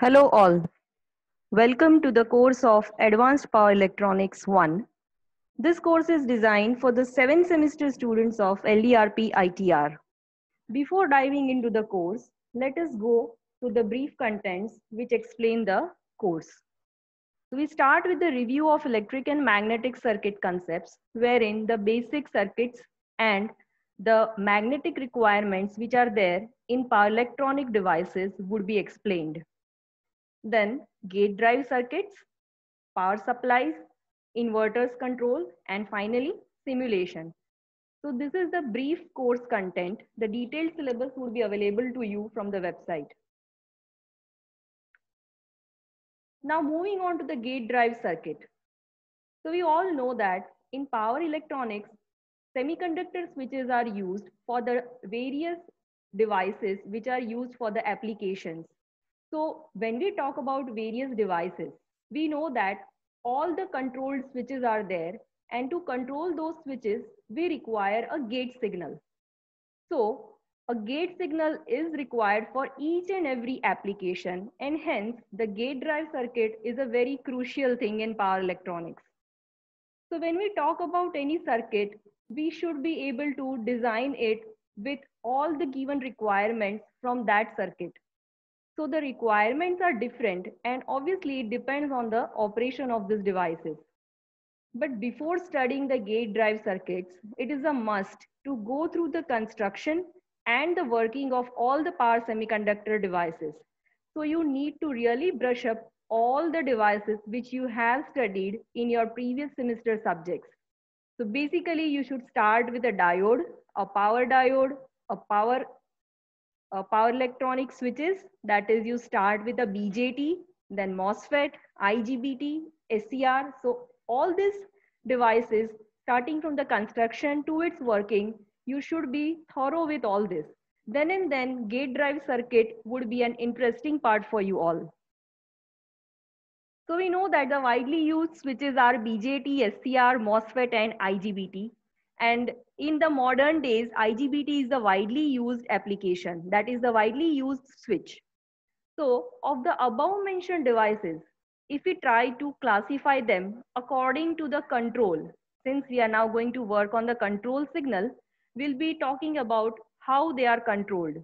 Hello all. Welcome to the course of Advanced Power Electronics 1. This course is designed for the 7th semester students of LDRP ITR. Before diving into the course, let us go to the brief contents which explain the course. So we start with the review of electric and magnetic circuit concepts, wherein the basic circuits and the magnetic requirements which are there in power electronic devices would be explained. Then gate drive circuits, power supplies, inverters control, and finally simulation. So this is the brief course content. The detailed syllabus would be available to you from the website. Now moving on to the gate drive circuit. So we all know that in power electronics, semiconductor switches are used for the various devices which are used for the applications. So when we talk about various devices, we know that all the controlled switches are there, and to control those switches, we require a gate signal. So a gate signal is required for each and every application, and hence the gate drive circuit is a very crucial thing in power electronics. So when we talk about any circuit, we should be able to design it with all the given requirements from that circuit. So the requirements are different, and obviously it depends on the operation of these devices. But before studying the gate drive circuits, it is a must to go through the construction and the working of all the power semiconductor devices. So you need to really brush up all the devices which you have studied in your previous semester subjects. So basically you should start with a diode, a power electronic switches. That is, you start with a BJT, then MOSFET, IGBT, SCR. So all these devices, starting from the construction to its working, you should be thorough with all this. Then and then gate drive circuit would be an interesting part for you all. So we know that the widely used switches are BJT, SCR, MOSFET, and IGBT. And in the modern days, IGBT is the widely used application. That is the widely used switch. So of the above mentioned devices, if we try to classify them according to the control, since we are now going to work on the control signal, we'll be talking about how they are controlled.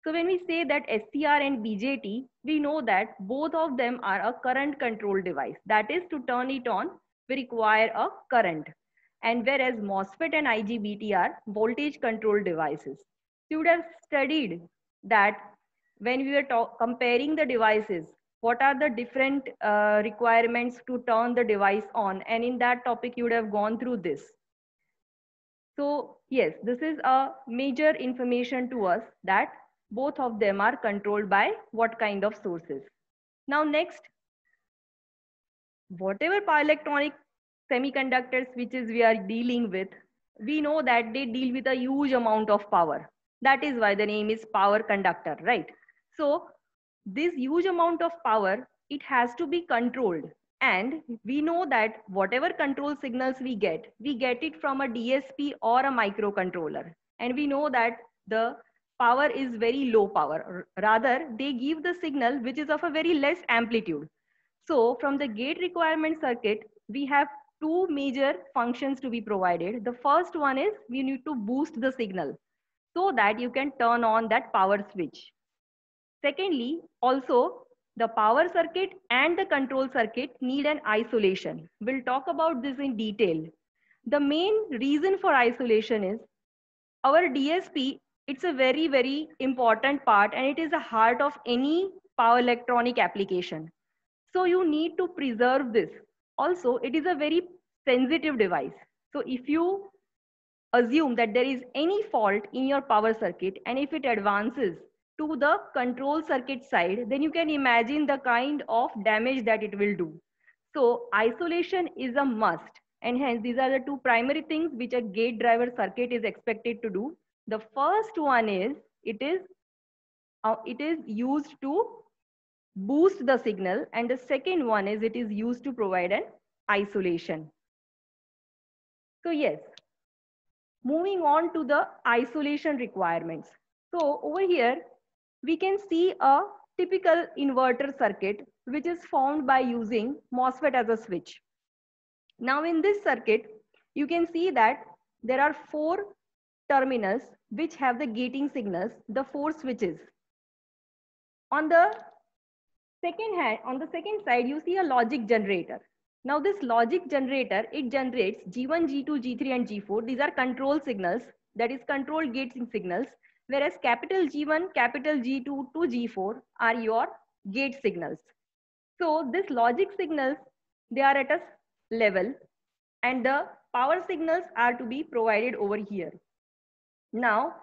So when we say that SCR and BJT, we know that both of them are a current control device. That is, to turn it on, we require a current. And whereas MOSFET and IGBT are voltage control devices. You would have studied that when we were comparing the devices, what are the different requirements to turn the device on? And in that topic, you would have gone through this. So yes, this is a major information to us that both of them are controlled by what kind of sources. Now next, whatever power electronic semiconductor switches we are dealing with, we know that they deal with a huge amount of power. That is why the name is power conductor, right? So this huge amount of power, it has to be controlled. And we know that whatever control signals we get it from a DSP or a microcontroller. And we know that the power is very low power. Rather, they give the signal which is of a very less amplitude. So from the gate requirement circuit, we have two major functions to be provided. The first one is we need to boost the signal so that you can turn on that power switch. Secondly, also the power circuit and the control circuit need an isolation. We'll talk about this in detail. The main reason for isolation is our DSP, it's a very, very important part, and it is the heart of any power electronic application. So you need to preserve this. Also, it is a very sensitive device. So if you assume that there is any fault in your power circuit, and if it advances to the control circuit side, then you can imagine the kind of damage that it will do. So isolation is a must, and hence these are the two primary things which a gate driver circuit is expected to do. The first one is it is used to boost the signal, and the second one is it is used to provide an isolation. So yes, moving on to the isolation requirements. So over here, we can see a typical inverter circuit, which is formed by using MOSFET as a switch. Now in this circuit, you can see that there are 4 terminals which have the gating signals, the 4 switches. On the second side, you see a logic generator. Now this logic generator, it generates G1, G2, G3 and G4. These are control signals, that is control gating signals, whereas capital G1, capital G2 to G4 are your gate signals. So this logic signals, they are at a level and the power signals are to be provided over here. Now,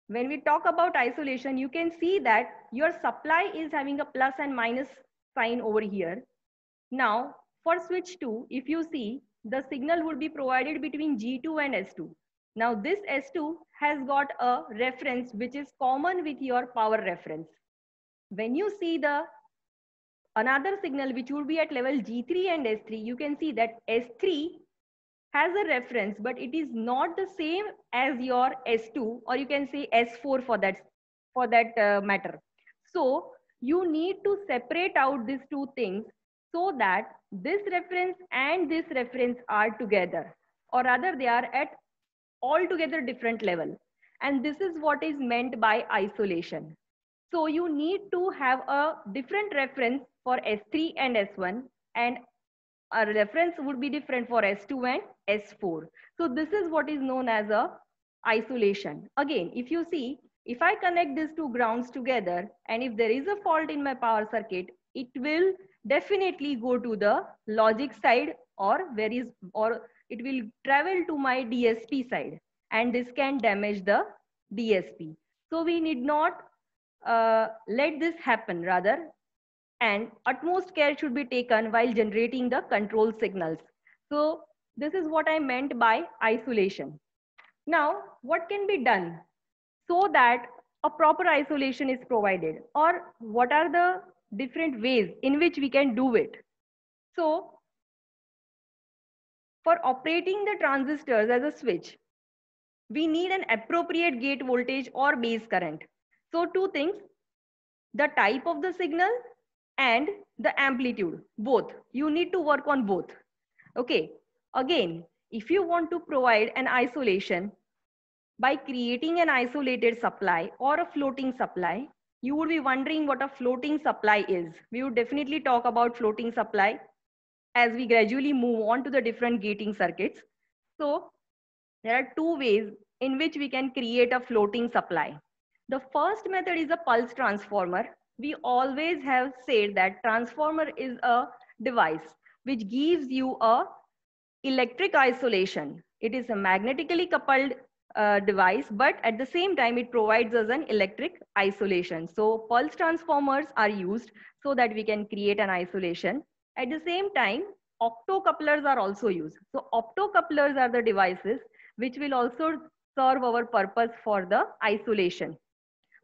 when we talk about isolation, you can see that your supply is having a plus and minus sign over here. Now, for switch 2, if you see, the signal would be provided between G2 and S2. Now, this S2 has got a reference which is common with your power reference. When you see the another signal which would be at level G3 and S3, you can see that S3 has a reference, but it is not the same as your S2, or you can say S4 for that matter. So you need to separate out these two things so that this reference and this reference are together, or rather they are at altogether different level. And this is what is meant by isolation. So you need to have a different reference for S3 and S1, and a reference would be different for S2 and S4. So this is what is known as a isolation. Again, if you see, if I connect these two grounds together and if there is a fault in my power circuit, it will definitely go to the logic side, or it will travel to my DSP side, and this can damage the DSP. So we need not let this happen, rather, and utmost care should be taken while generating the control signals. So this is what I meant by isolation. Now, what can be done so that a proper isolation is provided, or what are the different ways in which we can do it? So for operating the transistors as a switch, we need an appropriate gate voltage or base current. So two things, the type of the signal and the amplitude, both. You need to work on both. Okay. Again, if you want to provide an isolation by creating an isolated supply or a floating supply, you would be wondering what a floating supply is. We would definitely talk about floating supply as we gradually move on to the different gating circuits. So there are 2 ways in which we can create a floating supply. The first method is a pulse transformer. We always have said that transformer is a device which gives you a electric isolation. It is a magnetically coupled device, but at the same time it provides us an electric isolation. So pulse transformers are used so that we can create an isolation. At the same time, optocouplers are also used. So optocouplers are the devices which will also serve our purpose for the isolation.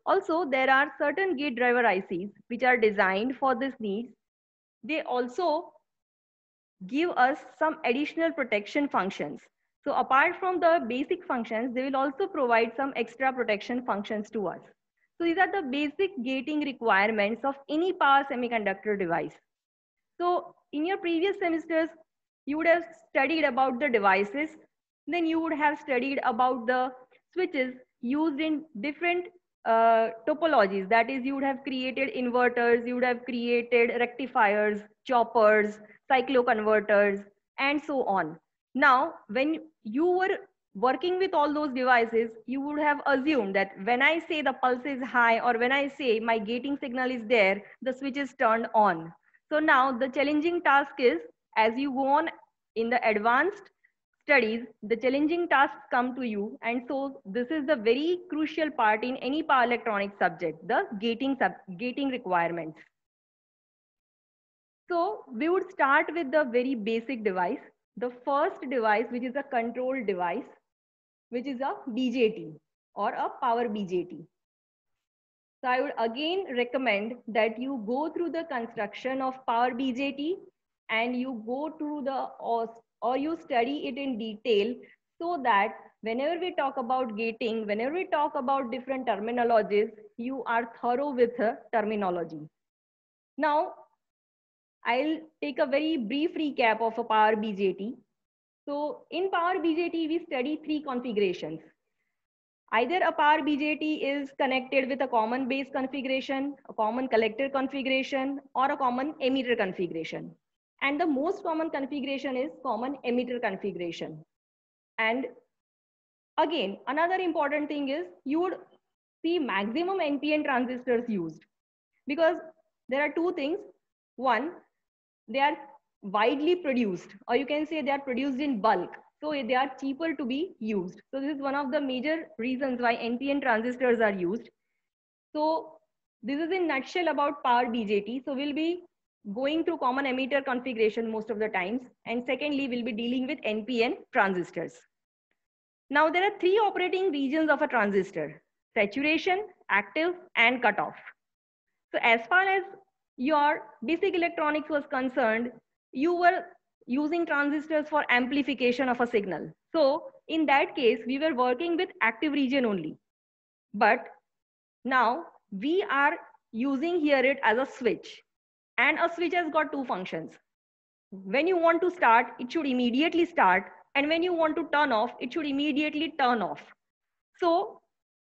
Also, there are certain gate driver ICs which are designed for this need. They also give us some additional protection functions. So apart from the basic functions, they will also provide some extra protection functions to us. So these are the basic gating requirements of any power semiconductor device. So in your previous semesters, you would have studied about the devices, then you would have studied about the switches used in different topologies. That is, you would have created inverters, you would have created rectifiers, choppers, cycloconverters, and so on. Now, when you were working with all those devices, you would have assumed that when I say the pulse is high, or when I say my gating signal is there, the switch is turned on. So now the challenging task is, as you go on in the advanced studies, the challenging tasks come to you. And so this is the very crucial part in any power electronics subject, the gating requirements. So we would start with the very basic device. The first device, which is a control device, which is a BJT or a power BJT. So I would again recommend that you go through the construction of power BJT and you go through the, or you study it in detail, so that whenever we talk about gating, whenever we talk about different terminologies, you are thorough with terminology. Now, I'll take a very brief recap of a power BJT. So in power BJT, we study three configurations. Either a power BJT is connected with a common base configuration, a common collector configuration, or a common emitter configuration. And the most common configuration is common emitter configuration. And again, another important thing is you would see maximum NPN transistors used, because there are two things. One, they are widely produced, or you can say they are produced in bulk. So they are cheaper to be used. So this is one of the major reasons why NPN transistors are used. So this is in nutshell about power BJT. So we'll be going through common emitter configuration most of the times. And secondly, we'll be dealing with NPN transistors. Now there are three operating regions of a transistor: saturation, active, and cutoff. So as far as your basic electronics was concerned, you were using transistors for amplification of a signal. So in that case, we were working with active region only. But now we are using here it as a switch. And a switch has got two functions. When you want to start, it should immediately start. And when you want to turn off, it should immediately turn off. So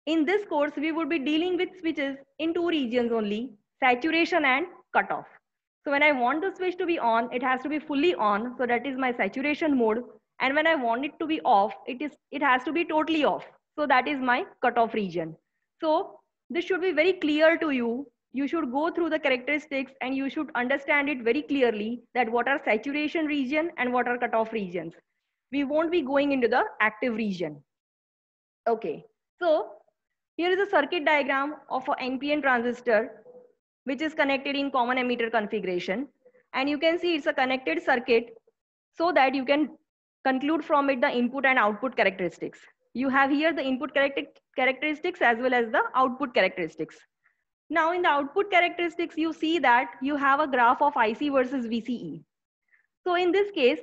in this course, we would be dealing with switches in two regions only: saturation and cutoff. So when I want the switch to be on, it has to be fully on. So that is my saturation mode. And when I want it to be off, it has to be totally off. So that is my cutoff region. So this should be very clear to you. You should go through the characteristics and you should understand it very clearly, that what are saturation region and what are cutoff regions. We won't be going into the active region. Okay, so here is a circuit diagram of an NPN transistor, which is connected in common emitter configuration. And you can see it's a connected circuit, so that you can conclude from it the input and output characteristics. You have here the input characteristics as well as the output characteristics. Now in the output characteristics, you see that you have a graph of IC versus VCE. So in this case,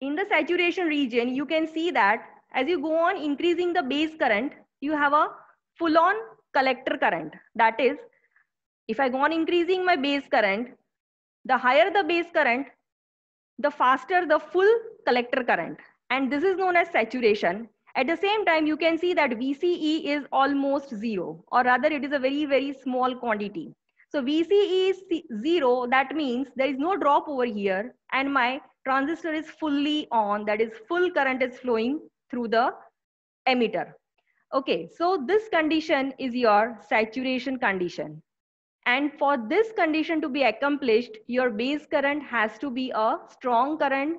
in the saturation region, you can see that as you go on increasing the base current, you have a full-on collector current. That is, if I go on increasing my base current, the higher the base current, the faster the full collector current. And this is known as saturation. At the same time, you can see that VCE is almost zero, or rather it is a very, very small quantity. So VCE is zero, that means there is no drop over here, and my transistor is fully on, that is full current is flowing through the emitter. Okay, so this condition is your saturation condition. And for this condition to be accomplished, your base current has to be a strong current,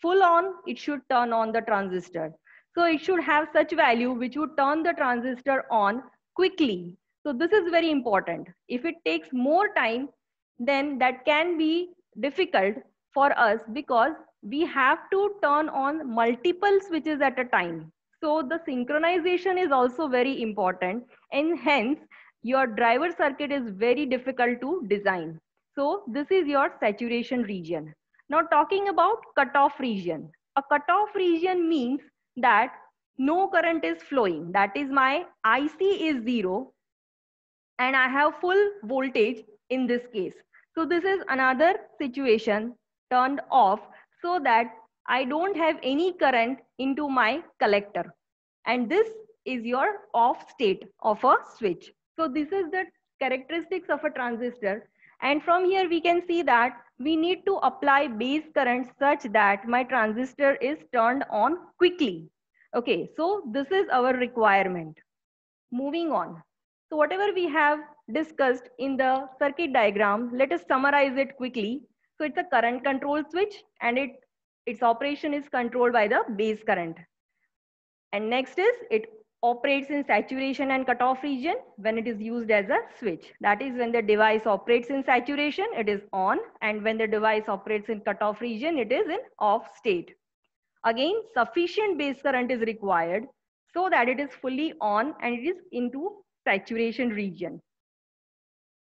full on, it should turn on the transistor. So it should have such value which would turn the transistor on quickly. So this is very important. If it takes more time, then that can be difficult for us, because we have to turn on multiple switches at a time. So the synchronization is also very important, and hence your driver circuit is very difficult to design. So this is your saturation region. Now talking about cutoff region. A cutoff region means that no current is flowing. That is, my IC is zero and I have full voltage in this case. So this is another situation, turned off, so that I don't have any current into my collector. And this is your off state of a switch. So this is the characteristics of a transistor. And from here we can see that we need to apply base current such that my transistor is turned on quickly. Okay, so this is our requirement. Moving on. So whatever we have discussed in the circuit diagram, let us summarize it quickly. So it's a current control switch, and its operation is controlled by the base current. And next is, it operates in saturation and cutoff region when it is used as a switch. That is, when the device operates in saturation, it is on, and when the device operates in cutoff region, it is in off state. Again, sufficient base current is required so that it is fully on and it is into saturation region.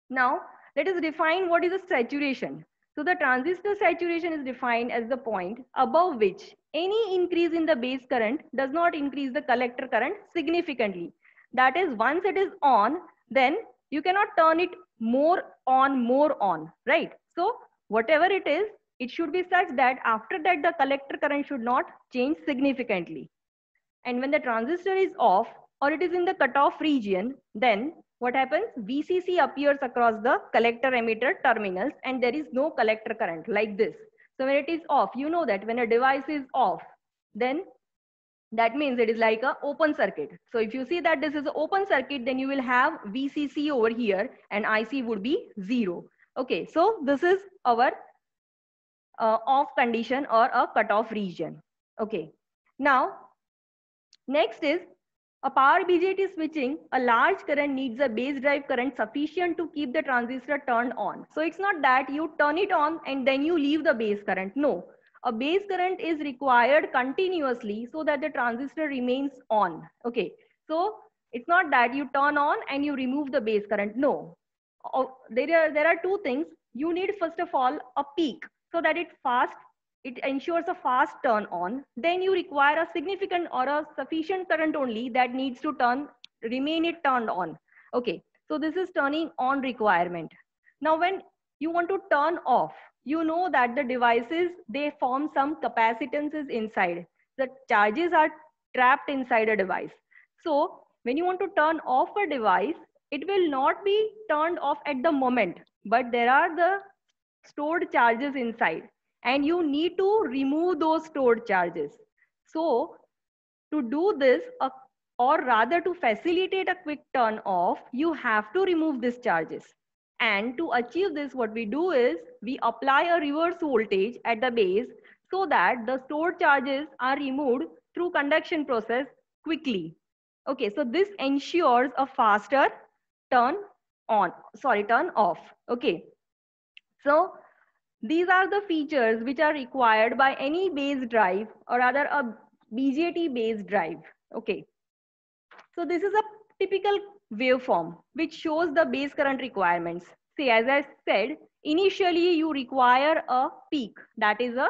Now, let us define what is a saturation. So the transistor saturation is defined as the point above which any increase in the base current does not increase the collector current significantly. That is, once it is on, then you cannot turn it more on, right? So whatever it is, it should be such that after that the collector current should not change significantly. And when the transistor is off or it is in the cutoff region, then what happens? VCC appears across the collector emitter terminals and there is no collector current like this. So when it is off, you know that when a device is off, then that means it is like a open circuit. So if you see that this is an open circuit, then you will have VCC over here and IC would be 0. Okay, so this is our off condition or a cutoff region. Okay, now next is a power BJT switching. A large current needs a base drive current sufficient to keep the transistor turned on. So it's not that you turn it on and then you leave the base current. No, a base current is required continuously so that the transistor remains on. Okay, so it's not that you turn on and you remove the base current. No, there are two things. You need first of all a peak so that it ensures a fast turn on. Then you require a significant or a sufficient current only that needs to remain it turned on. Okay, so this is turning on requirement. Now when you want to turn off, you know that the devices, they form some capacitances inside. The charges are trapped inside a device. So when you want to turn off a device, it will not be turned off at the moment, but there are the stored charges inside and you need to remove those stored charges. So to do this, or rather to facilitate a quick turn off, you have to remove these charges. And to achieve this, what we do is we apply a reverse voltage at the base so that the stored charges are removed through conduction process quickly. Okay, so this ensures a faster turn off. Okay, so these are the features which are required by any base drive or rather a BJT base drive. Okay. So this is a typical waveform which shows the base current requirements. See, as I said, initially you require a peak, that is a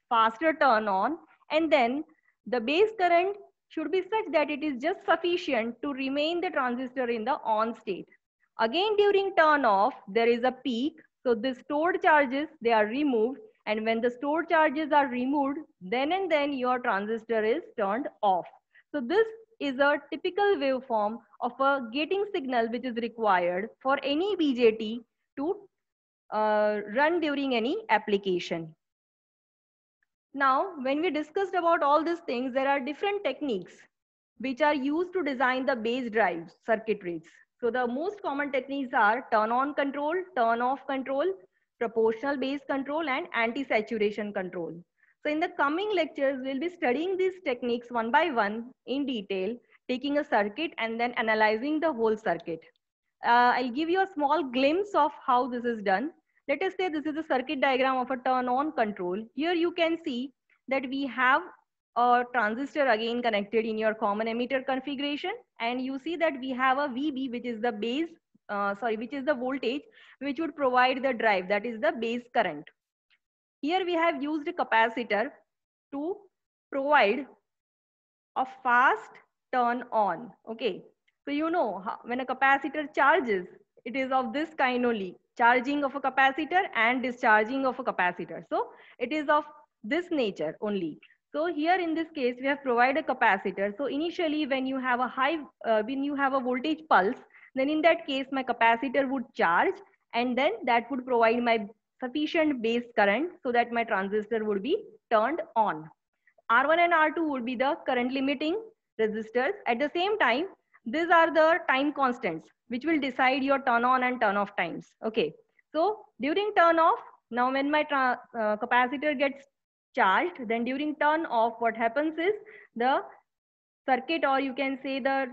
faster turn on, and then the base current should be such that it is just sufficient to remain the transistor in the on state. Again, during turn off, there is a peak. So the stored charges, they are removed. And when the stored charges are removed, then and then your transistor is turned off. So this is a typical waveform of a gating signal which is required for any BJT to run during any application. Now, when we discussed about all these things, there are different techniques which are used to design the base drive circuitries. So the most common techniques are turn on control, turn off control, proportional base control, and anti-saturation control. So in the coming lectures, we'll be studying these techniques one by one in detail, taking a circuit and then analyzing the whole circuit. I'll give you a small glimpse of how this is done. Let us say this is a circuit diagram of a turn on control. Here you can see that we have a transistor again connected in your common emitter configuration, and you see that we have a VB, which is the which is the voltage which would provide the drive, that is the base current. Here we have used a capacitor to provide a fast turn on. Okay, so you know when a capacitor charges, it is of this kind only, charging of a capacitor and discharging of a capacitor. So it is of this nature only. So here in this case, we have provided a capacitor. So initially when you have a voltage pulse, then in that case, my capacitor would charge and then that would provide my sufficient base current so that my transistor would be turned on. R1 and R2 would be the current limiting resistors. At the same time, these are the time constants which will decide your turn on and turn off times. Okay, so during turn off, now when my capacitor gets charged, then during turn off, what happens is the circuit, or you can say the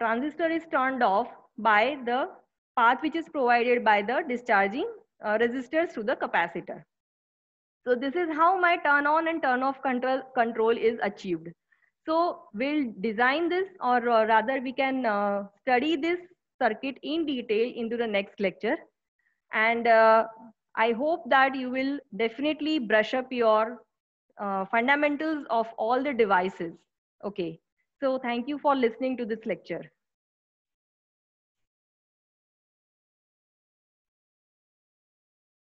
transistor, is turned off by the path which is provided by the discharging resistors to the capacitor. So this is how my turn on and turn off control is achieved. So we'll design this, or rather we can study this circuit in detail into the next lecture. And I hope that you will definitely brush up your fundamentals of all the devices. Okay. So thank you for listening to this lecture.